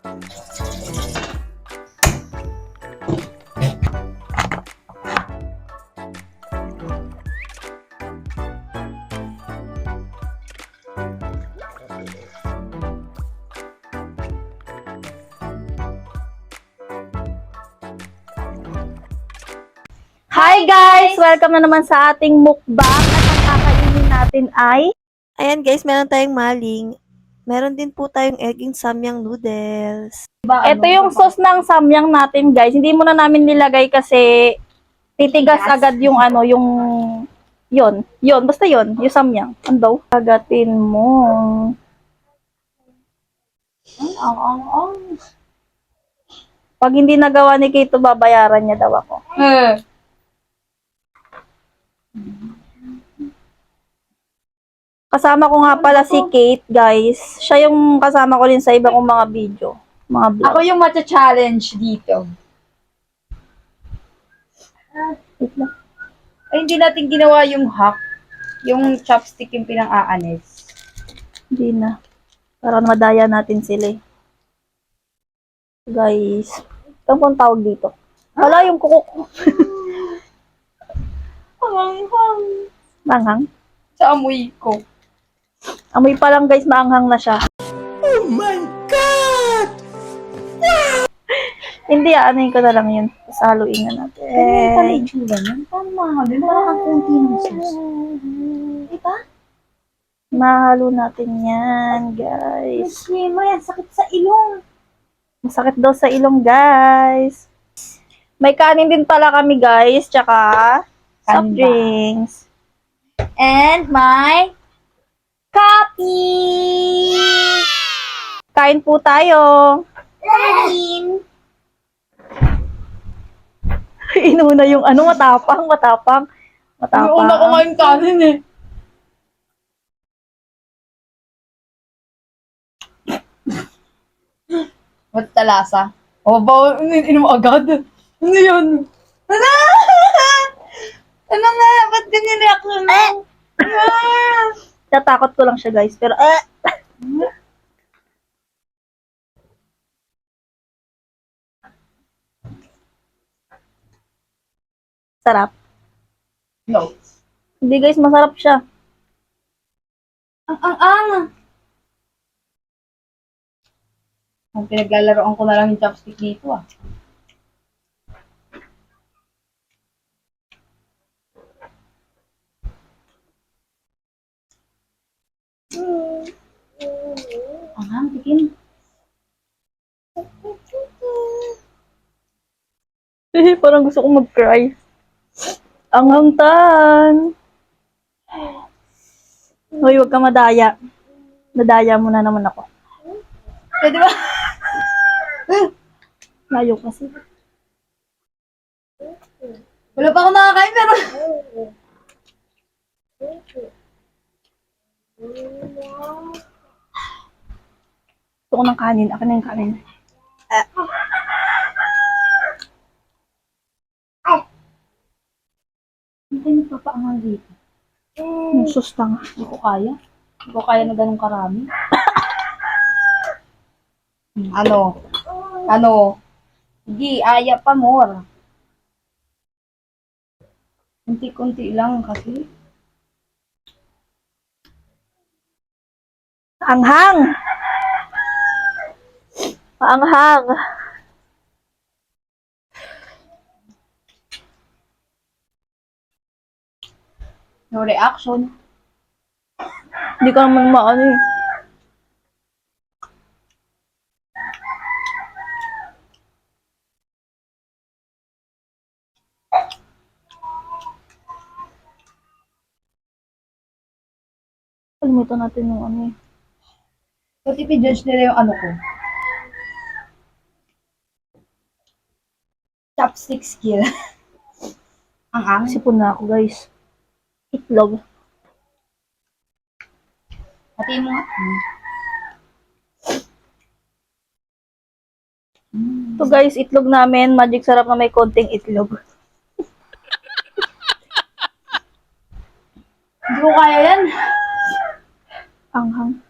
Hi guys! Welcome na naman sa ating mukbang at ang kakainin natin ay Ayan guys, meron tayong maling. Meron din po tayong egging samyang noodles. ito yung sauce ng samyang natin guys. Hindi muna namin nilagay kasi titigas agad yung yun, basta yun, yung samyang. Ano daw? Agatin mo. Pag hindi nagawa ni Kito, babayaran niya daw ako. Kasama ko nga pala si Kate, guys. Siya yung kasama ko rin sa iba kong mga video. Mga vlog. Ako yung matcha-challenge dito. Wait lang. Ay, hindi natin ginawa yung hack. Yung chopstick yung pinang-aanis. Hindi na. Para madaya natin sila eh. Guys. Ito pong tawag dito. Wala yung kuko ko. Hanghang. Manghang. Sa amoy ko. Amoy pa lang guys, maanghang na siya. Oh my God! Hindi, aanayin ko na lang yun. Tapos haluin na natin. Ganyan pala itsura nun. Tama. Parang ang kunti ng sauce. Diba? Mahalo natin yan, guys. Mo yan. Sakit sa ilong. Masakit daw sa ilong, guys. May kanin din pala kami, guys. Tsaka soft Kanin ba? drinks. And my coffee. Kain po tayo. Kain. Inuna yung matapang. Yung una ko nga yung kanin eh. Ba't talasa? O, bawal, inom agad. Ano yun? Ano? Ano nga? Ba't ganyan reaction mo? Natakot ko lang siya, guys. Pero, sarap. No. Hindi, guys. Masarap siya. Ang. Ang pinaglalaroan ko na lang yung chopstick dito ah. Ang tikim. Parang gusto kong mag-cry. Ang hangtan. Hoy, huwag ka madaya. Nadaya mo na naman ako. Pwede ba? Layo kasi. Wala pa ako nakakain pero... Gusto ko ng kanin. Akin na yung kanin. Hindi tayo nagpapaangal dito. Yung susta nga. Hindi ko kaya. Hindi ko kaya na ganun karami. Ano? Hindi, aya pa more. Kunti-kunti lang kasi. Anghang! Anghang! No reaction. Hindi ka naman maano eh. Kalimutan natin yung eh. Ba't ipijudge nila yung ano ko? Chopstick skill. Ang. Sipon na ako, guys. Itlog. Pati mo nga. Ito guys, itlog namin. Magic sarap na may konting itlog. Hindi ko kaya yan. Anghang.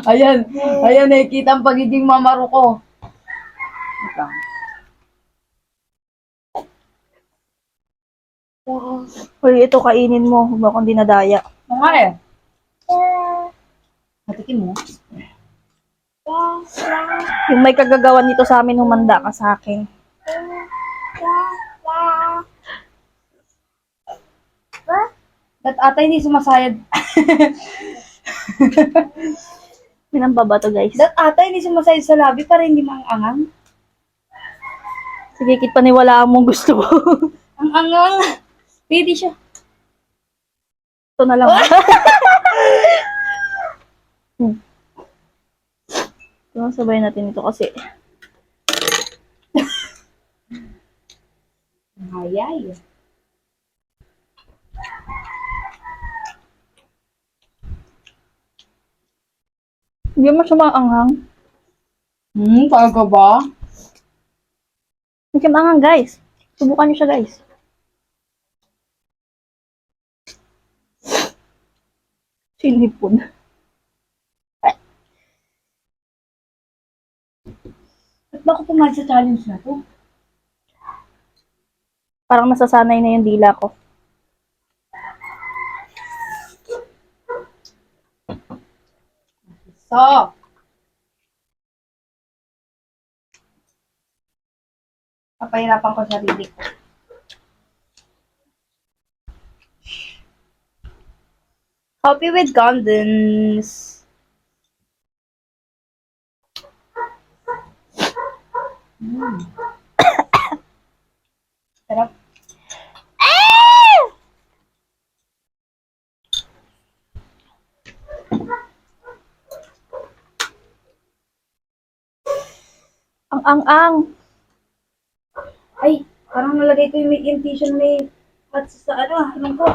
Ayan. Ayan, nakikita ang pagiging mamaro ko. Wait lang. Uy, ito kainin mo. Huwag mo akong dinadaya. Oo nga eh. Matikim mo. Yung may kagagawan nito sa amin, humanda ka sa akin. Ba't ata hindi sumasayad? Minamba ba to, guys? Ba't ata hindi sumasayad sa labi para hindi maangang? Sige, kit paniwalaan mong gusto mo. Ang angang. Pwede siya. Ito na lang. Hmm. Ito, sabay natin ito kasi. Hayay. Hindi mo siya maanghang. Talaga ba? Hindi siya maanghang, guys. Subukan niyo siya, guys. Sinipon. Ba't ba ako pumayag sa challenge na to? Parang nasasanay na yung dila ko. So, papahirapan ko sarili ko. Coffee with condoms. Sarap. Ang. Ay, parang nalagay ko yung tissue may hot sa anong ko.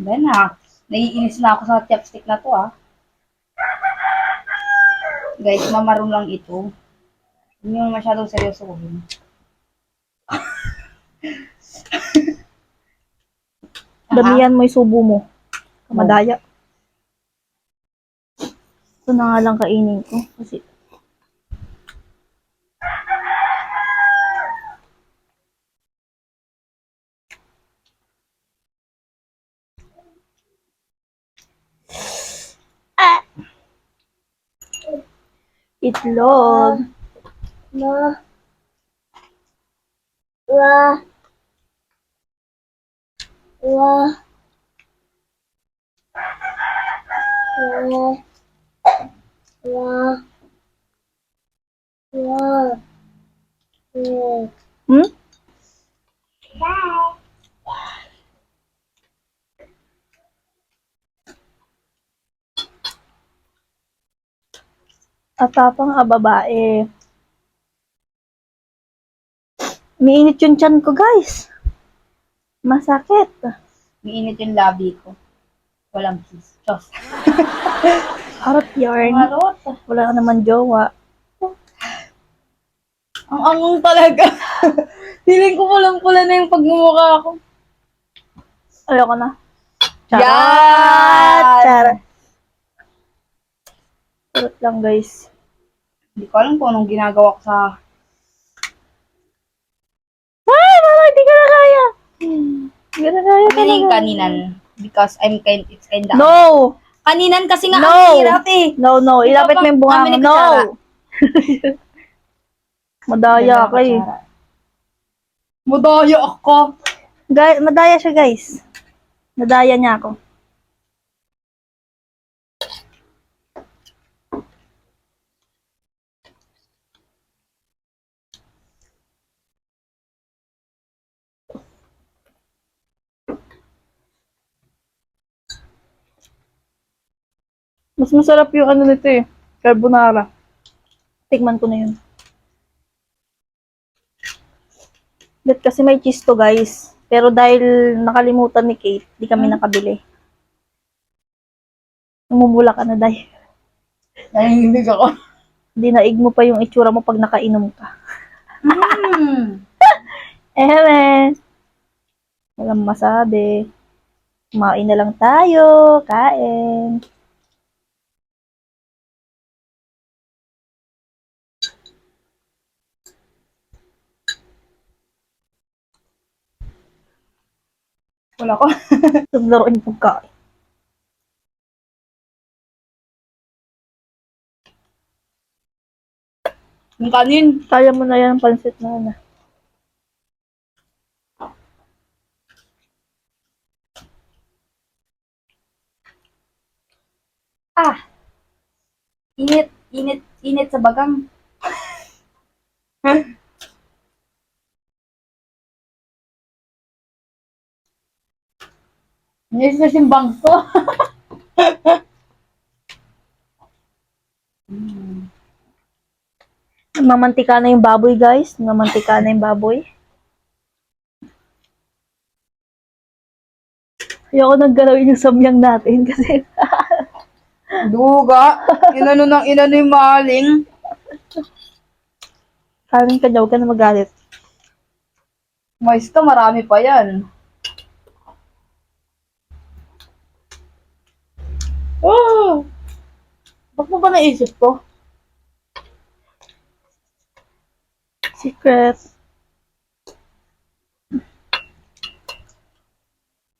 Then naiinis na ako sa chopstick na to Guys, mamarong lang ito. Hindi yung masyadong seryosohin. Damihan mo yung subo mo. Kamadaya. Ito na nga lang kainin ko. Kasi itlog. Hmm? At tapang babae. Umiinit yung tiyan ko, guys. Masakit. Umiinit yung labi ko. Walang kiss. Diyos. Harap yarn. Marot. Wala ka naman jowa. Ang angang talaga. Feeling ko pulang-pula na yung pagmumukha ko. Ayoko na. Yan! Charot. Charot lang, guys. Hindi ko alam kung anong ginagawa ko sa... Ay, mama, hindi ko na kaya. Hindi ko na kaya. Ano yung kaninan? Because it's kinda... No! Kaninan kasi nga No! ang hirap eh. No. Ilapit mo yung bunga mo. No! Madaya ka eh. Madaya ako. Madaya siya, guys. Nadaya niya ako. Mas masarap yung ano nito eh. Carbonara. Tikman ko na yun. But kasi may cheese to, guys. Pero dahil nakalimutan ni Kate, di kami nakabili. Namumula ka na, dahil. Nanginginig ako. Dinaig mo pa yung itsura mo pag nakainom ka. Mm. Walang masabi. Kumain na lang tayo. Kain. Wala ko. Naglaruin yung pagkain. Yung kanin. Kaya mo na yan ang pansit na na. Ah. Init. Init. Init sa bagang. Init sa simbang ko. Namamantika na yung baboy, guys. Namamantika na yung baboy. Ayoko nang galawin yung samyang natin kasi Duga. Inano yung maling. kanin ka daw, huwag ka na magalit. Mais ka, marami pa yan. Oh! Ba't mo ba naisip to? Secret.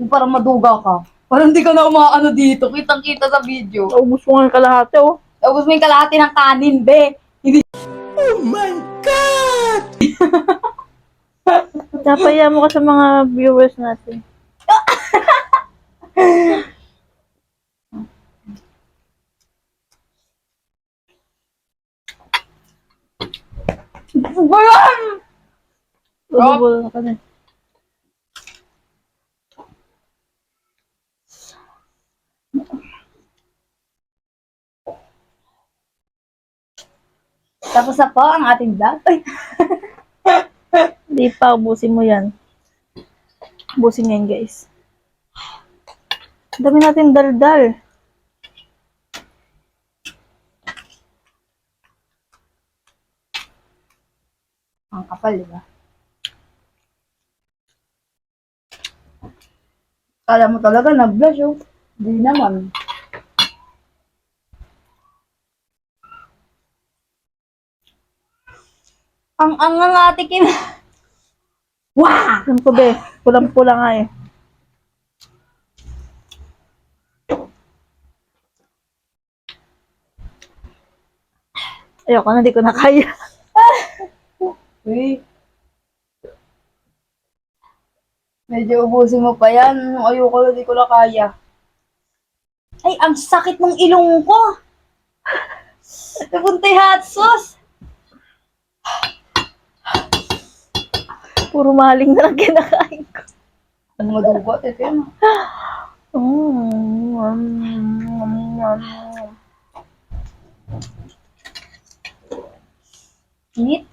Yung parang maduga ka. Parang di ka na umaano dito. Kitang-kita sa video. Naubos mo nga yung kalahati, oh. Tapos may kalahati ng kanin, be. Hindi. Napaya mo ka sa mga viewers natin. Ano ba yan? Ulubol na ka na. Tapos na po ang ating vlog. Ay, Hindi pa, ubusin mo yan. Ubusin yan, guys. Ang dami natin daldal. ang kapal, di ba? Kala mo talaga nag-blush, oh. Hindi naman. Ang ate kin. Wow! Ano ko, be? Pulang-pula nga eh. Ayoko na, di ko na kaya. Uy. Medyo ubusin mo pa yan. Ayoko na, di ko na kaya. Ay, ang sakit ng ilong ko. Napuntay hot sauce. Puro maling na lang kinakain ko. Ano madugot? Ito yan. Init.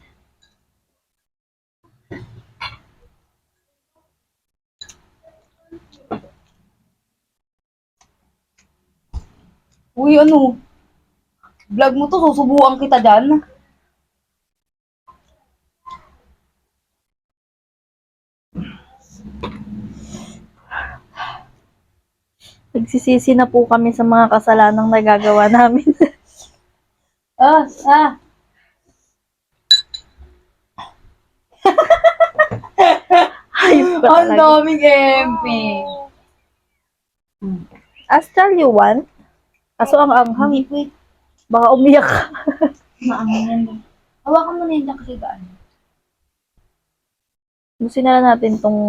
Uy, ano? Vlog mo to, susubukan kita dyan. Nagsisisi na po kami sa mga kasalanang nagagawa namin. Ah, ah. Ayos ka Ang talaga. daming MP. Astral you want? Kaso ang anghang. Hindi po. Baka umiyak ka. Maangin yan. Hawakan mo na yun dyan kasi gaan. Ubusin na lang natin tong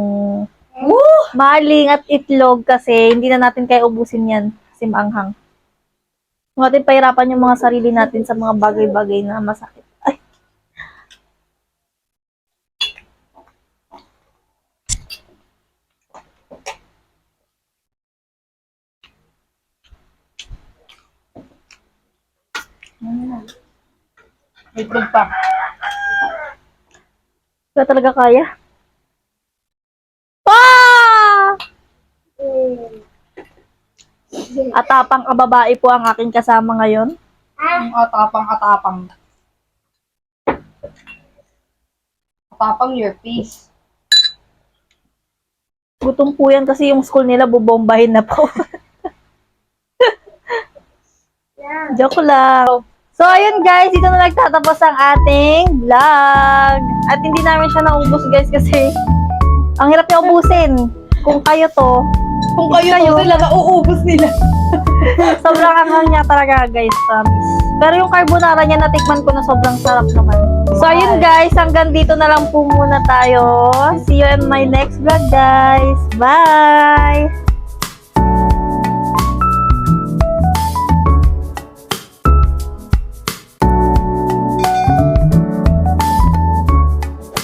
Woo! maling at itlog kasi hindi na natin kaya ubusin yan. Kasi maanghang. Huwag natin pahirapan yung mga sarili natin sa mga bagay-bagay na masakit. Ay, Itlog pa. wala talaga kaya. Ah! Atapang kababae po ang aking kasama ngayon. Ang atapang. Atapang your face. Gutom po yan kasi yung school nila bubombahin na po. Joke lang. So, ayun guys, dito na nagtatapos ang ating vlog. At hindi namin siya naubos guys kasi ang hirap niya ubusin. Kung kayo to, Kung kayo sila, nauubos nila. sobrang anghang niya talaga guys, promise. Pero yung carbonara niya natikman ko na sobrang sarap naman. So, ayun guys, hanggang dito na lang po muna tayo. See you in my next vlog guys. Bye!